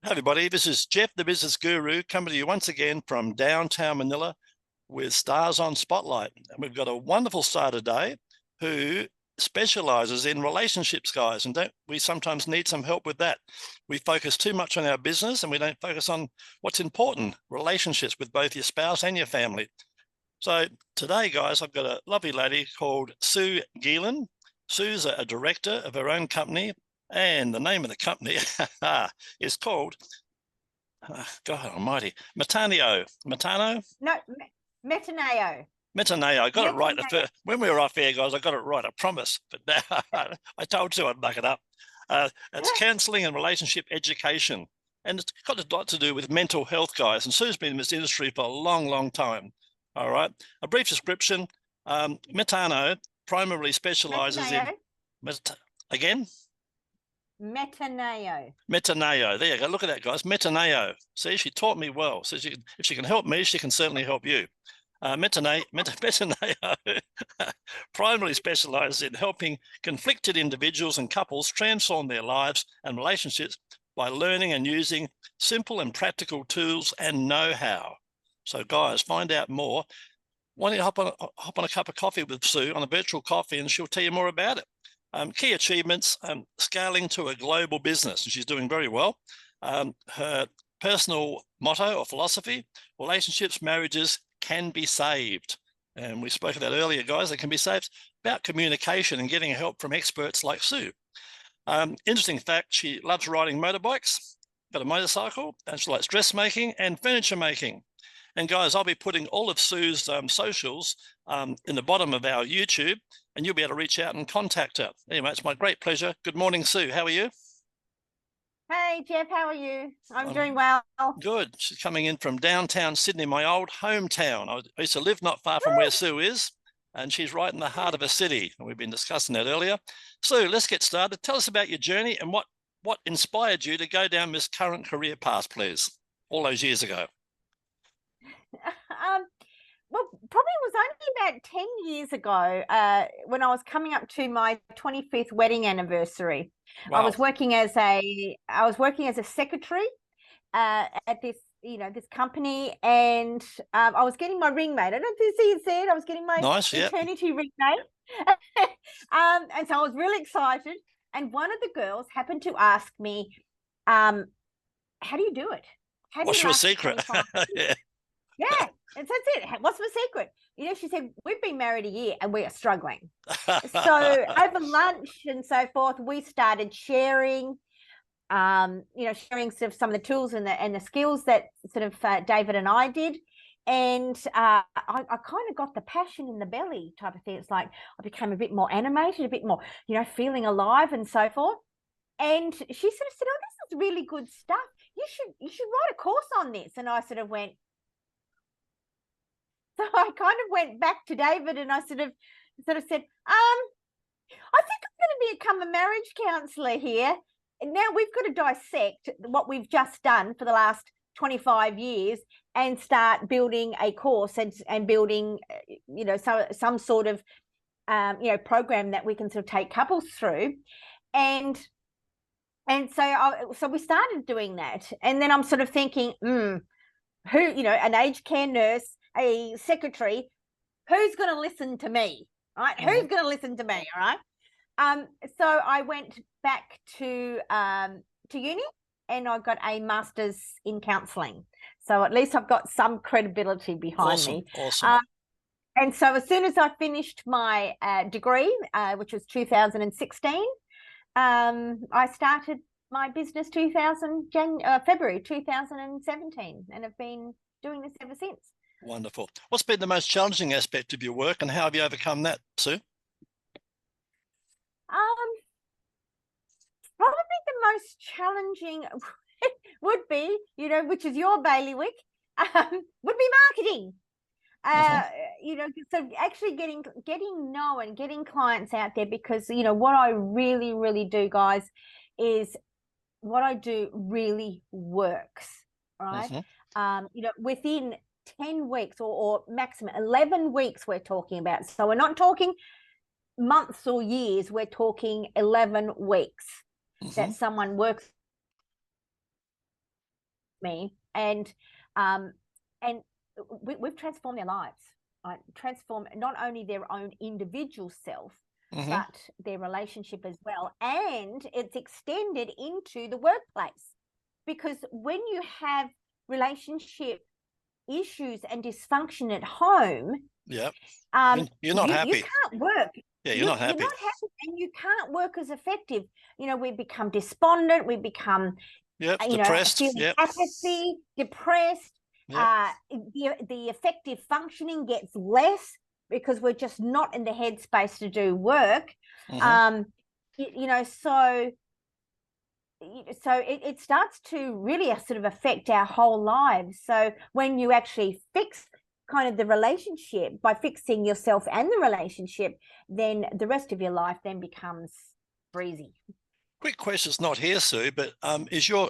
Hi everybody, this is Jeff, the Business Guru, coming to you once again from downtown Manila with Stars on Spotlight. And we've got a wonderful star today who specializes in relationships, guys, and don't we sometimes need some help with that. We focus too much on our business and we don't focus on what's important, relationships with both your spouse and your family. So today, guys, I've got a lovely lady called 𝐒𝐮𝐞. Sue's a director of her own company, and the name of the company is called, God almighty, Metanao. Metanao? No, Metanao. Metanao. I got it right. When we were off air, guys, I got it right, I promise. But now I told Sue I'd muck it up. It's counseling and relationship education. And it's got a lot to do with mental health, guys. And Sue's been in this industry for a long, long time. All right. A brief description. Metanao primarily specializes in... Again? Metanao. Metanao. There you go. Look at that, guys. Metanao. See, she taught me well. So if she can help me, she can certainly help you. Metanao primarily specializes in helping conflicted individuals and couples transform their lives and relationships by learning and using simple and practical tools and know-how. So, guys, find out more. Why don't you hop on a cup of coffee with Sue on a virtual coffee, and she'll tell you more about it. Key achievements, scaling to a global business, and she's doing very well. Her personal motto or philosophy: relationships, marriages can be saved. And we spoke about earlier, guys, they can be saved. About communication and getting help from experts like Sue. Interesting fact, she loves riding motorbikes, got a motorcycle, and she likes dressmaking and furniture making. And guys, I'll be putting all of Sue's socials in the bottom of our YouTube, and you'll be able to reach out and contact her. Anyway, it's my great pleasure. Good morning, Sue. How are you? Hey, Jeff, how are you? I'm doing well. Good. She's coming in from downtown Sydney, my old hometown. I used to live not far from where Sue is, and she's right in the heart of a city. And we've been discussing that earlier. Sue, let's get started. Tell us about your journey and what inspired you to go down this current career path, please, all those years ago. Well, probably it was only about 10 years ago when I was coming up to my 25th wedding anniversary. Wow. I was working as a secretary at this company, and I was getting my ring made. I don't know if you see it. I was getting my eternity ring made. And so I was really excited. And one of the girls happened to ask me, how do you do it? What's your secret? Yeah, and that's it. What's my secret? She said, we've been married a year and we are struggling. So over lunch and so forth, we started sharing, sharing sort of some of the tools and the skills that sort of David and I did. And I kind of got the passion in the belly type of thing. It's like I became a bit more animated, a bit more, feeling alive and so forth. And she sort of said, oh, this is really good stuff. You should write a course on this. And I sort of went, so I kind of went back to David and I sort of said, I think I'm going to become a marriage counselor here. And now we've got to dissect what we've just done for the last 25 years and start building a course and building, some sort of, program that we can sort of take couples through. And so we started doing that. And then I'm sort of thinking, who, an aged care nurse, a secretary, who's going to listen to me, right? Mm-hmm. Who's going to listen to me, all right? So I went back to uni and I got a master's in counselling. So at least I've got some credibility behind me. Awesome. And so as soon as I finished my degree, which was 2016, I started my business February 2017, and have been doing this ever since. Wonderful. What's been the most challenging aspect of your work, and how have you overcome that, Sue? Probably the most challenging would be, which is your bailiwick, would be marketing. So actually getting known, getting clients out there, because what I really, really do, guys, is what I do really works, right? Within 10 weeks or maximum 11 weeks we're talking about. So we're not talking months or years, we're talking 11 weeks that someone works me, and we've transformed their lives. Right? Transform not only their own individual self, but their relationship as well, and it's extended into the workplace, because when you have relationship issues and dysfunction at home, you're not happy. You can't work. Yeah, you're not happy. You're not happy, and you can't work as effective. We become despondent. We become depressed. Feeling apathy, depressed. Yep. The effective functioning gets less because we're just not in the headspace to do work. So it starts to really sort of affect our whole lives. So when you actually fix kind of the relationship by fixing yourself and the relationship, then the rest of your life then becomes breezy. Quick question, it's not here, Sue, but is you're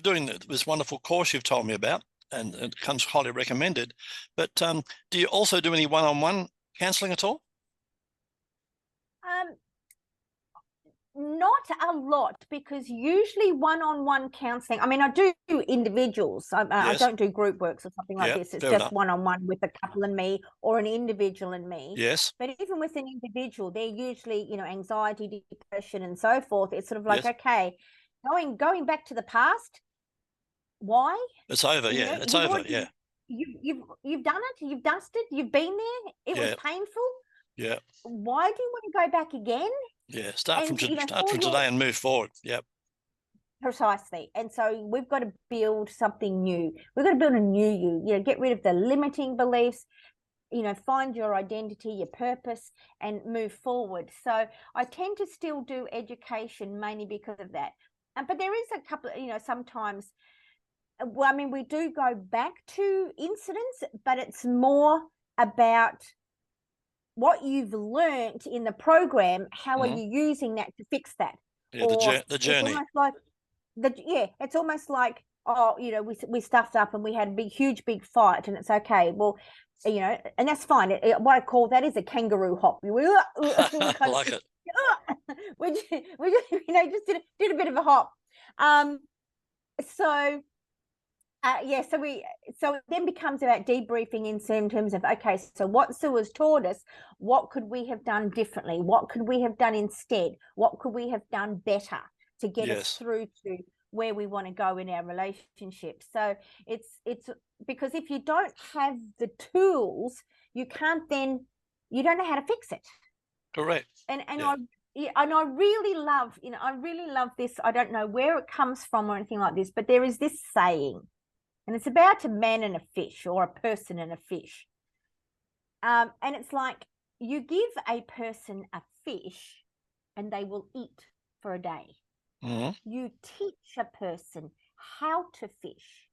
doing this wonderful course you've told me about, and it comes highly recommended, but do you also do any one-on-one counselling at all? Not a lot, because usually one-on-one counselling, I mean, I do individuals. I don't do group works or something like this. It's just one-on-one with a couple and me, or an individual and me. Yes. But even with an individual, they're usually, anxiety, depression, and so forth. It's sort of like, okay, going back to the past. Why? It's over. It's over. You've done it. You've dusted. You've been there. It was painful. Yeah. Why do you want to go back again? Yeah. Start from today and move forward. Yep. Precisely. And so we've got to build something new. We've got to build a new you. Get rid of the limiting beliefs. Find your identity, your purpose, and move forward. So I tend to still do education mainly because of that. But there is a couple. Sometimes. Well, I mean, we do go back to incidents, but it's more about what you've learned in the program. How are you using that to fix that? Yeah, the journey. It's almost like, we stuffed up and we had a huge big fight, and it's okay. Well, and that's fine. What I call that is a kangaroo hop. I like it. We just did a bit of a hop. So it then becomes about debriefing in terms of, okay, so what Sue has taught us, what could we have done differently? What could we have done instead? What could we have done better to get us through to where we want to go in our relationship? So it's because if you don't have the tools, you don't know how to fix it. Correct. And I really love this. I don't know where it comes from or anything like this, but there is this saying, and it's about a man and a fish, or a person and a fish. And it's like, you give a person a fish and they will eat for a day. You teach a person how to fish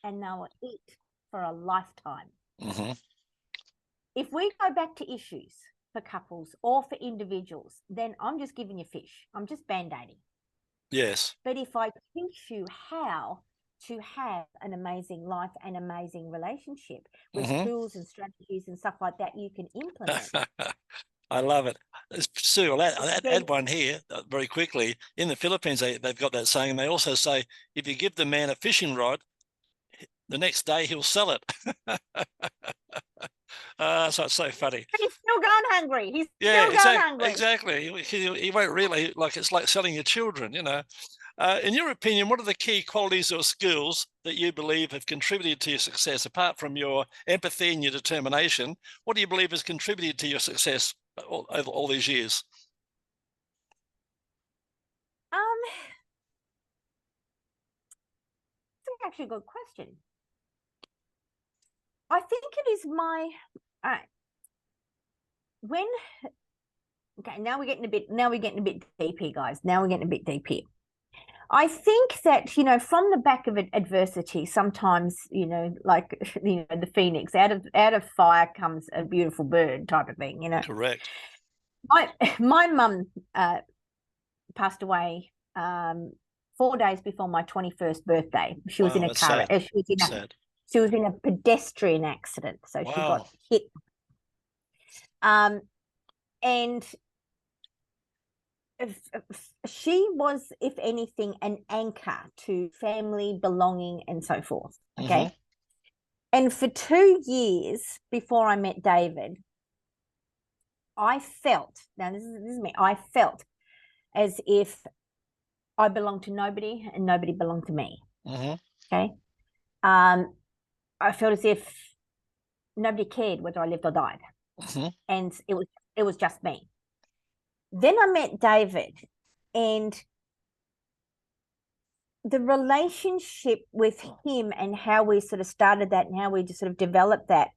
and they will eat for a lifetime. If we go back to issues for couples or for individuals, then I'm just giving you fish. I'm just band-aiding. Yes. But if I teach you how to have an amazing life and amazing relationship with tools and strategies and stuff like that, you can implement. I love it. Sue, I'll add one here very quickly. In the Philippines, they've got that saying, and they also say, if you give the man a fishing rod, the next day he'll sell it. So it's so funny. He's still going hungry. He's still going hungry. Exactly. He won't really, it's like selling your children, In your opinion, what are the key qualities or skills that you believe have contributed to your success, apart from your empathy and your determination? What do you believe has contributed to your success over all these years? That's actually a good question. I think it is now we're getting a bit deep here, guys. Now we're getting a bit deep here. I think that, from the back of adversity, sometimes, like, the phoenix, out of fire comes a beautiful bird type of thing, Correct. My mum passed away 4 days before my 21st birthday. She was in a car. She was in a pedestrian accident, so she got hit. And she was, if anything, an anchor to family belonging and so forth. Okay. Mm-hmm. And for 2 years before I met David, I felt, now this is me, I felt as if I belonged to nobody and nobody belonged to me. Mm-hmm. Okay. I felt as if nobody cared whether I lived or died. Mm-hmm. And it was just me. Then I met David, and the relationship with him and how we sort of started that and how we just sort of developed that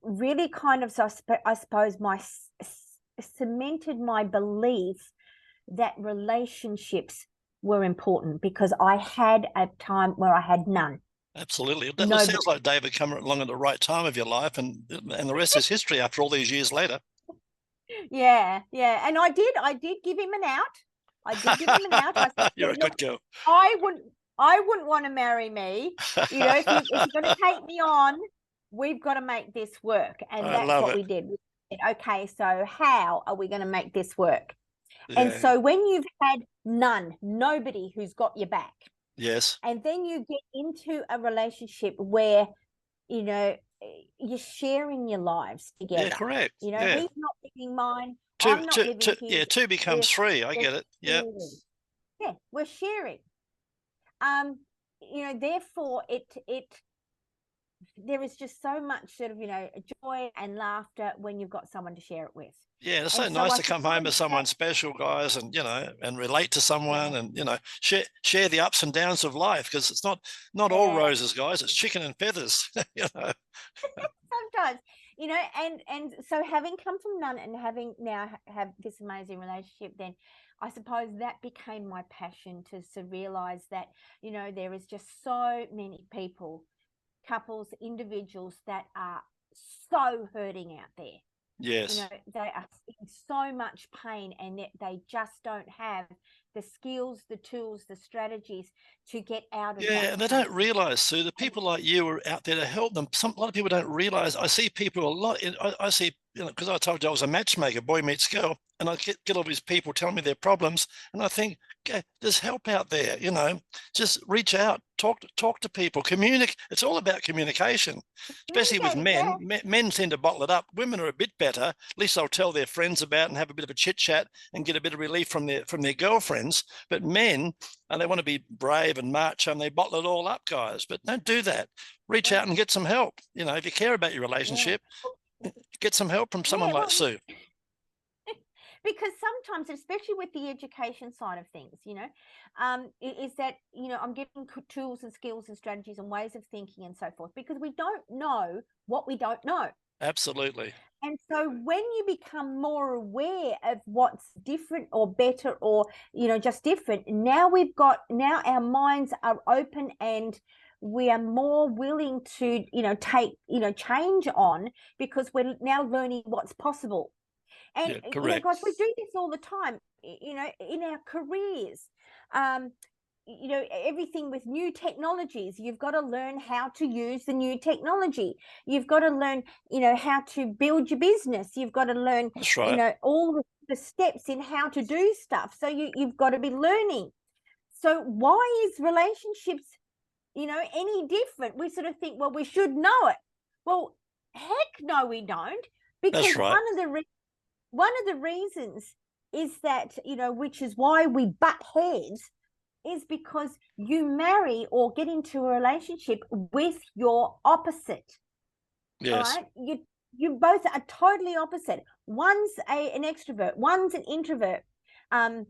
really kind of, so I suppose, cemented my belief that relationships were important, because I had a time where I had none. Absolutely. That sounds like David come along at the right time of your life, and the rest is history after all these years later. Yeah. And I did give him an out. I did give him an out. I said, You're a good girl. I wouldn't want to marry me. You know, if you're going to take me on, we've got to make this work. And that's what we did. We said, okay, so how are we going to make this work? Yeah. And so when you've had nobody who's got your back. Yes. And then you get into a relationship where, you know, you're sharing your lives together. Yeah, correct. You know, he's not living mine. I'm not living his. Yeah, two becomes three. I get it. Yeah. Yeah, we're sharing. You know, therefore there is just so much sort of, you know, joy and laughter when you've got someone to share it with. Yeah, it's so nice to come home to someone special, guys, and, you know, and relate to someone, and, you know, share the ups and downs of life, because it's not all roses, guys. It's chicken and feathers, you know. Sometimes, you know, and so having come from none and having now have this amazing relationship, then I suppose that became my passion, to realize that, you know, there is just so many people, couples, individuals that are so hurting out there. Yes. You know, they are in so much pain, and they just don't have the skills, the tools, the strategies to get out of that. Yeah, and they don't realize, Sue, the people like you are out there to help them. A lot of people don't realize. I see people a lot. I see, you know, because I told you I was a matchmaker, boy meets girl, and I get all these people telling me their problems, and I think, okay, there's help out there. You know, just reach out, talk to people, communicate. It's all about communication, especially with men. Yeah. Men tend to bottle it up. Women are a bit better. At least they'll tell their friends about and have a bit of a chit chat and get a bit of relief from their girlfriends. But men, and they want to be brave and macho, and they bottle it all up, guys. But don't do that. Reach out and get some help. You know, if you care about your relationship, get some help from someone like Sue. Because sometimes, especially with the education side of things, you know, is that, you know, I'm giving tools and skills and strategies and ways of thinking and so forth, because we don't know what we don't know. Absolutely. And so when you become more aware of what's different or better, or, you know, just different, now our minds are open, and we are more willing to, you know, take, you know, change on, because we're now learning what's possible. And, you know, guys, we do this all the time, you know, in our careers. You know, everything with new technologies, you've got to learn how to use the new technology. You've got to learn, you know, how to build your business. You've got to learn, you know, all the steps in how to do stuff. So you've got to be learning. So why is relationships, you know, any different? We sort of think, well, we should know it. Well, heck no, we don't. Because one of the reasons is that, you know, which is why we butt heads, is because you marry or get into a relationship with your opposite. Yes. All right? You both are totally opposite. One's an extrovert, one's an introvert. You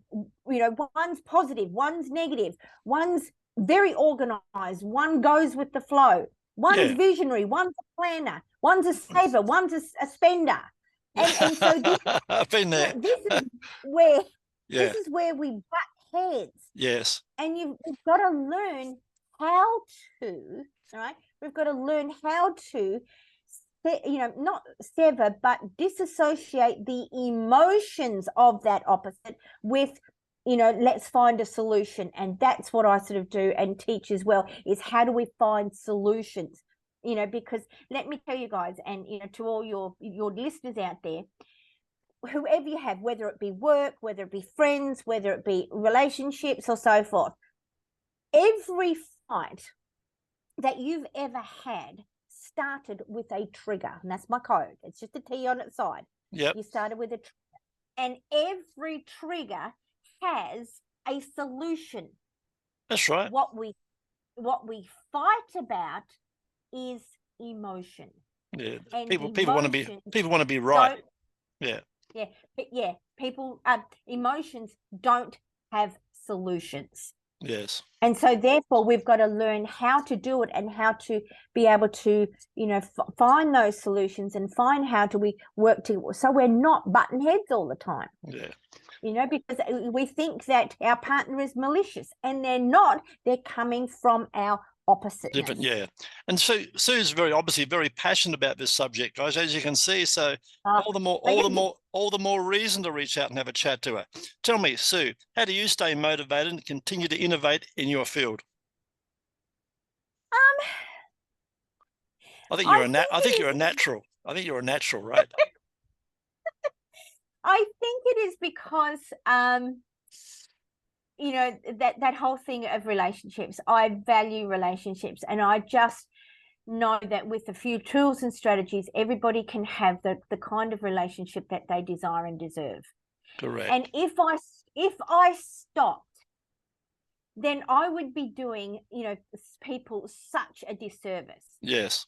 know, one's positive, one's negative, one's very organized, one goes with the flow, one's visionary, one's a planner, one's a saver, one's a spender. And so I've been there. This is where we butt heads. Yes. And you've got to learn how to, right? We've got to learn how to, you know, not sever, but disassociate the emotions of that opposite with, you know, let's find a solution. And that's what I sort of do and teach as well, is how do we find solutions? You know, because let me tell you guys, and, you know, to all your listeners out there, whoever you have, whether it be work, whether it be friends, whether it be relationships or so forth, every fight that you've ever had started with a trigger. And that's my code. It's just a T on its side. Yep. You started with a trigger. And every trigger has a solution. That's right. What we fight about is emotion. Yeah. And People want to be right. Yeah. People emotions don't have solutions. Yes. And so therefore we've got to learn how to do it and how to be able to, find those solutions and find how do we work together so we're not button heads all the time. Yeah. Because we think that our partner is malicious, and they're not. They're coming from our opposite. Different, yeah. And Sue's obviously very passionate about this subject, guys, as you can see. So all the more reason to reach out and have a chat to her. Tell me, Sue, how do you stay motivated and continue to innovate in your field? I think you're a natural. I think you're a natural, right? I think it is because that whole thing of relationships. I value relationships, and I just know that with a few tools and strategies, everybody can have the kind of relationship that they desire and deserve. Correct. And if I stopped, then I would be doing people such a disservice. Yes.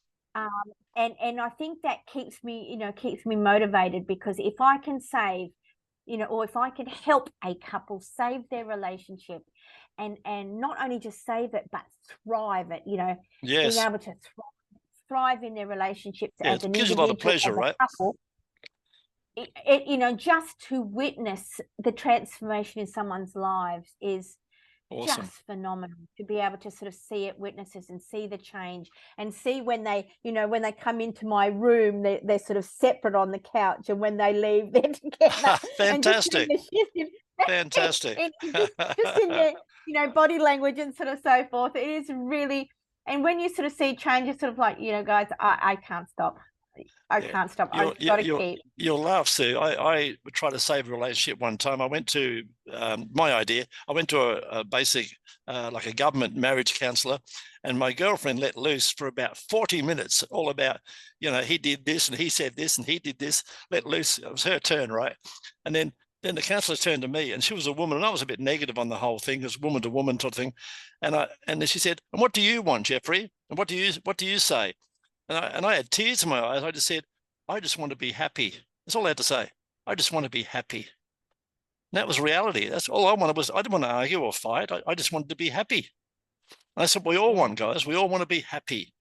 And I think that keeps me motivated, because if I can save, or if I can help a couple save their relationship and not only just save it, but thrive it, yes. being able to thrive in their relationships as an individual, gives you a lot of pleasure, right? Couple, just to witness the transformation in someone's lives is awesome. Just phenomenal to be able to sort of see it, witnesses, and see the change, and see when they come into my room, they're sort of separate on the couch, and when they leave, they're together. Fantastic. Fantastic. just in their body language and sort of so forth. It is really, and when you sort of see changes, sort of like, guys, I can't stop. I can't stop. I've got to keep. You'll laugh, Sue. I tried to save a relationship one time. I went to my idea. I went to a basic, like a government marriage counsellor, and my girlfriend let loose for about 40 minutes, all about, he did this and he said this and he did this. Let loose. It was her turn, right? And then the counsellor turned to me, and she was a woman, and I was a bit negative on the whole thing, because woman to woman sort of thing. And then she said, "And what do you want, Jeffrey? And what do you say?" And I had tears in my eyes. I just said, "I just want to be happy." That's all I had to say. I just want to be happy. And that was reality. That's all I wanted. I didn't want to argue or fight. I just wanted to be happy. And I said, we all want, guys. We all want to be happy.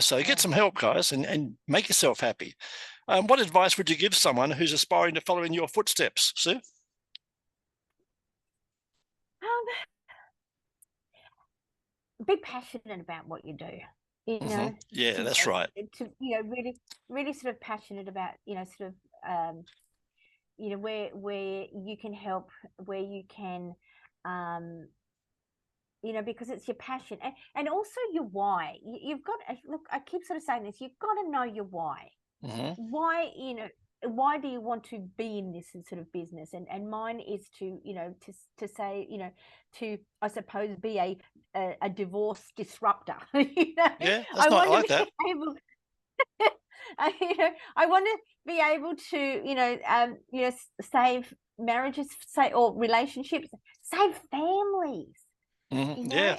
So get some help, guys, and make yourself happy. What advice would you give someone who's aspiring to follow in your footsteps, Sue? Be passionate about what you do. Yeah, that's right. To really sort of passionate about where you can help, where you can because it's your passion, and also your why. You've got, look, I keep sort of saying this, you've got to know your why. Why do you want to be in this sort of business? And mine is to say, to, I suppose, be a divorce disruptor. Yeah, that's not like that. I want to be able to, save marriages, or relationships, save families. Yeah.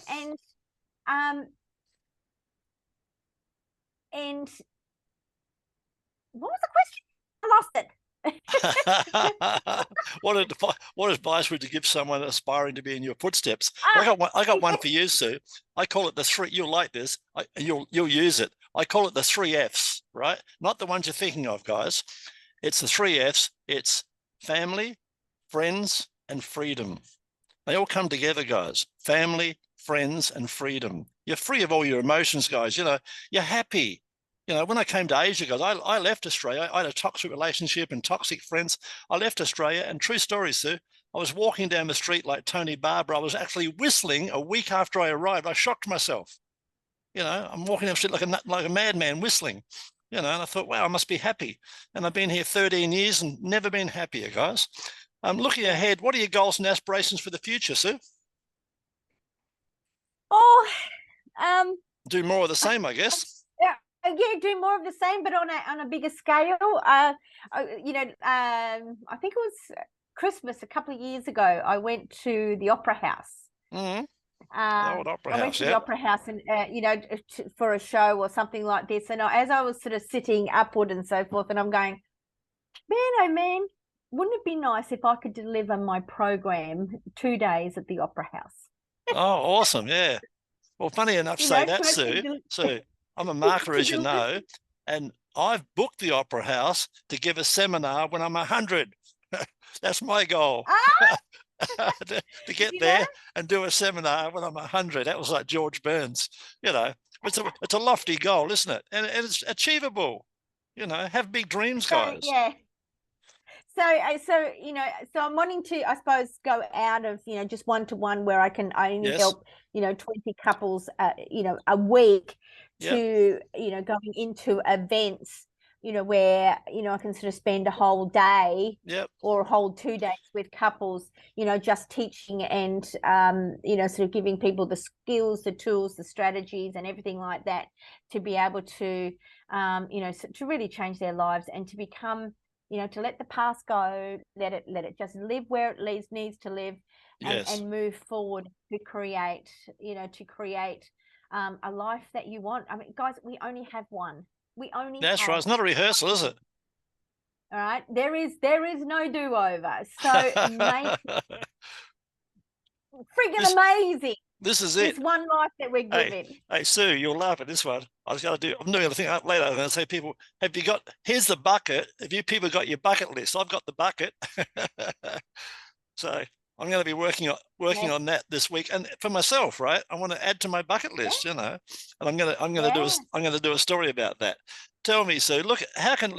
And what was the question? I lost it. What advice would you give someone aspiring to be in your footsteps? I got one for you, Sue. I call it the three. You'll like this. You'll use it. I call it the 3 Fs, right? Not the ones you're thinking of, guys. It's the 3 Fs. It's family, friends, and freedom. They all come together, guys. Family, friends, and freedom. You're free of all your emotions, guys. You're happy. When I came to Asia, guys, I left Australia. I had a toxic relationship and toxic friends. I left Australia, and true story, Sue, I was walking down the street like Tony Barber. I was actually whistling a week after I arrived. I shocked myself. I'm walking down the street like a madman whistling. you know, and I thought, wow, I must be happy. And I've been here 13 years and never been happier, guys. Looking ahead, what are your goals and aspirations for the future, Sue? Oh, Do more of the same, I guess. Yeah, do more of the same, but on a bigger scale. You know, I think it was Christmas a couple of years ago. I went to the Opera House. Mm-hmm. The old Opera House, I went to the Opera House, and you know, for a show or something like this. And as I was sort of sitting upward and so forth, and I'm going, man, oh man, wouldn't it be nice if I could deliver my program 2 days at the Opera House? Oh, awesome! Yeah. Well, funny enough, say that, Sue. So I'm a marketer, as you know, and I've booked the Opera House to give a seminar when I'm 100. That's my goal. to get there and do a seminar when I'm 100. That was like George Burns. You know, it's a lofty goal, isn't it? And it's achievable. You know, have big dreams, guys. Yeah. So you know, so I'm wanting to, I suppose, go out of, you know, just one-to-one where I can only help, you know, 20 couples, you know, a week to, you know, going into events, you know, where, you know, I can sort of spend a whole day or a whole 2 days with couples, you know, just teaching and, you know, sort of giving people the skills, the tools, the strategies and everything like that to be able to, you know, to really change their lives and to become, you know, to let the past go, let it just live where it needs to live, and move forward to create, you know, a life that you want. I mean, guys, we only have one. That's right. It's not a rehearsal, is it? All right. There is no do-over. So friggin' amazing. This is it. It's one life that we're given. Hey, Sue, you'll laugh at this one. I'm doing a thing up later. I'm going to say, people, here's the bucket. Have you people got your bucket list? I've got the bucket. So I'm going to be working on that this week. And for myself, right, I want to add to my bucket list, you know, and I'm going to do a story about that. Tell me, Sue, look, how can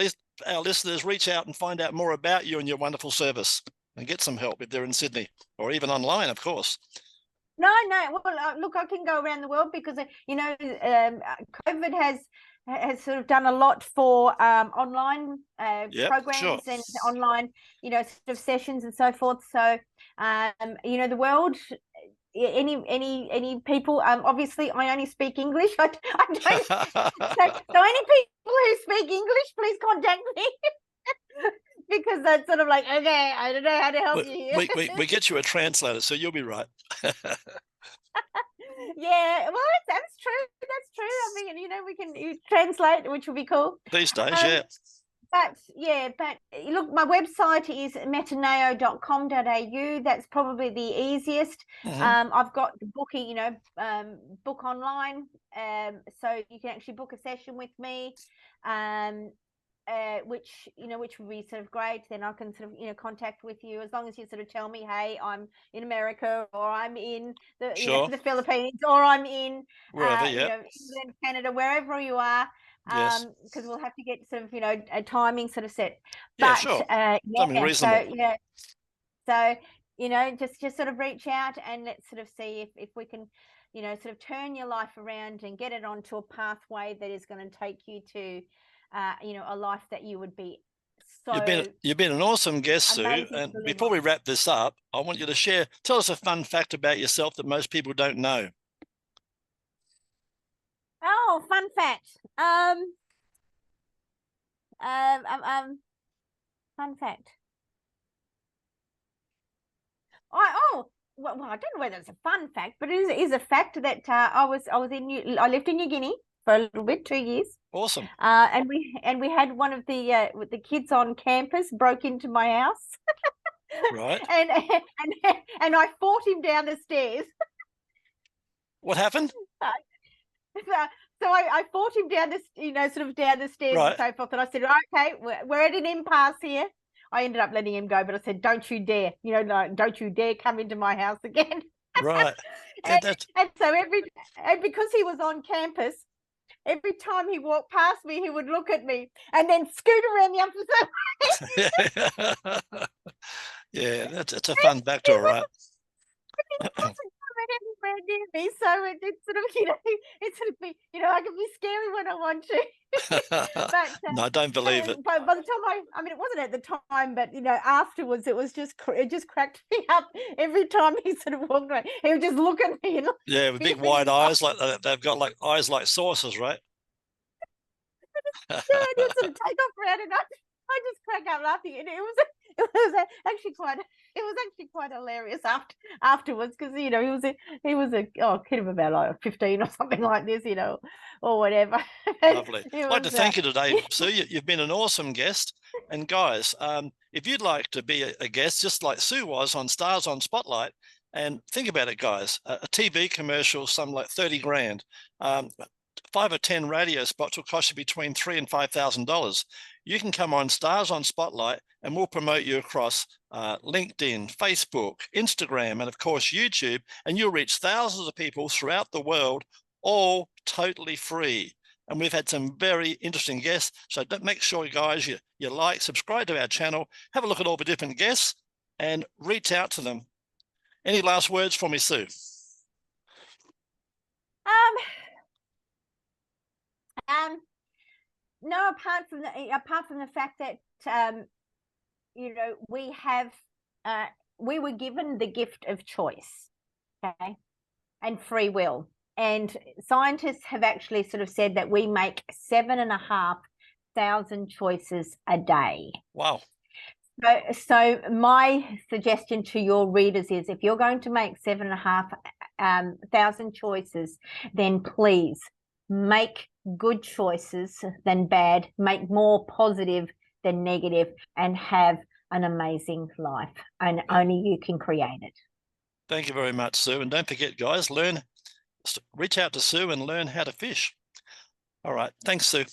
our listeners reach out and find out more about you and your wonderful service and get some help if they're in Sydney or even online, of course? No. Well, look, I can go around the world because, you know, COVID has sort of done a lot for online programs and online, you know, sort of sessions and so forth. So, you know, the world, any people, obviously I only speak English. I don't. so any people who speak English, please contact me. Because that's sort of like, okay, I don't know how to help you. we get you a translator, so you'll be right. Yeah, well, that's true. That's true. I mean, you know, we can translate, which will be cool these days. But look, my website is metanao.com.au. That's probably the easiest. I've got the booking, you know, book online, so you can actually book a session with me. Which would be sort of great. Then I can sort of, you know, contact with you as long as you sort of tell me, hey, I'm in America, or I'm in the the Philippines, or I'm in wherever, you know, England, Canada, wherever you are. Because we'll have to get sort of, you know, a timing sort of set. But something reasonable. So you know, just sort of reach out and let's sort of see if we can, you know, sort of turn your life around and get it onto a pathway that is going to take you to you know, a life that you would be so. You've been an awesome guest, Sue. And before we wrap this up, I want you to tell us a fun fact about yourself that most people don't know. Oh, fun fact. Fun fact. Well, I don't know whether it's a fun fact, but it is a fact that I lived in New Guinea for a little bit, 2 years. Awesome. And we had one of the kids on campus broke into my house. Right. and I fought him down the stairs. What happened? So I fought him down the, you know, sort of down the stairs and so forth. And I said, okay, we're at an impasse here. I ended up letting him go, but I said, don't you dare, you know, no, don't you dare come into my house again. Right. and so because he was on campus, every time he walked past me, he would look at me and then scoot around the opposite way. Yeah, that's a fun fact, all right. anywhere near me, so it's sort of, it's sort of be, I can be scary when I want to. But No, I don't believe it. by the time I mean, it wasn't at the time, but afterwards, it just cracked me up every time he sort of walked away. He would just look at me, Yeah, with big wide eyes, like they've got like eyes like saucers, right? Yeah, and he'd sort of take off around, and I just crack up laughing, and it was actually quite hilarious afterwards, because he was a kid of about like 15 or something like this, or whatever. Lovely. I'd like to thank you today, Sue. You've been an awesome guest. And guys, if you'd like to be a guest, just like Sue was on Stars on Spotlight, and think about it, guys, a TV commercial, some like 30 grand. 5 or 10 radio spots will cost you between $3,000 and $5,000. You can come on Stars on Spotlight, and we'll promote you across LinkedIn, Facebook, Instagram, and of course YouTube, and you'll reach thousands of people throughout the world, all totally free. And we've had some very interesting guests, so make sure, guys, you like, subscribe to our channel, have a look at all the different guests, and reach out to them. Any last words for me, Sue? No, apart from the fact that we were given the gift of choice, okay, and free will, and scientists have actually sort of said that we make 7,500 choices a day. Wow. So my suggestion to your readers is, if you're going to make 7,500 choices, then please make good choices than bad, make more positive than negative, and have an amazing life. And only you can create it. Thank you very much, Sue. And don't forget, guys, reach out to Sue and learn how to fish. All right. Thanks, Sue.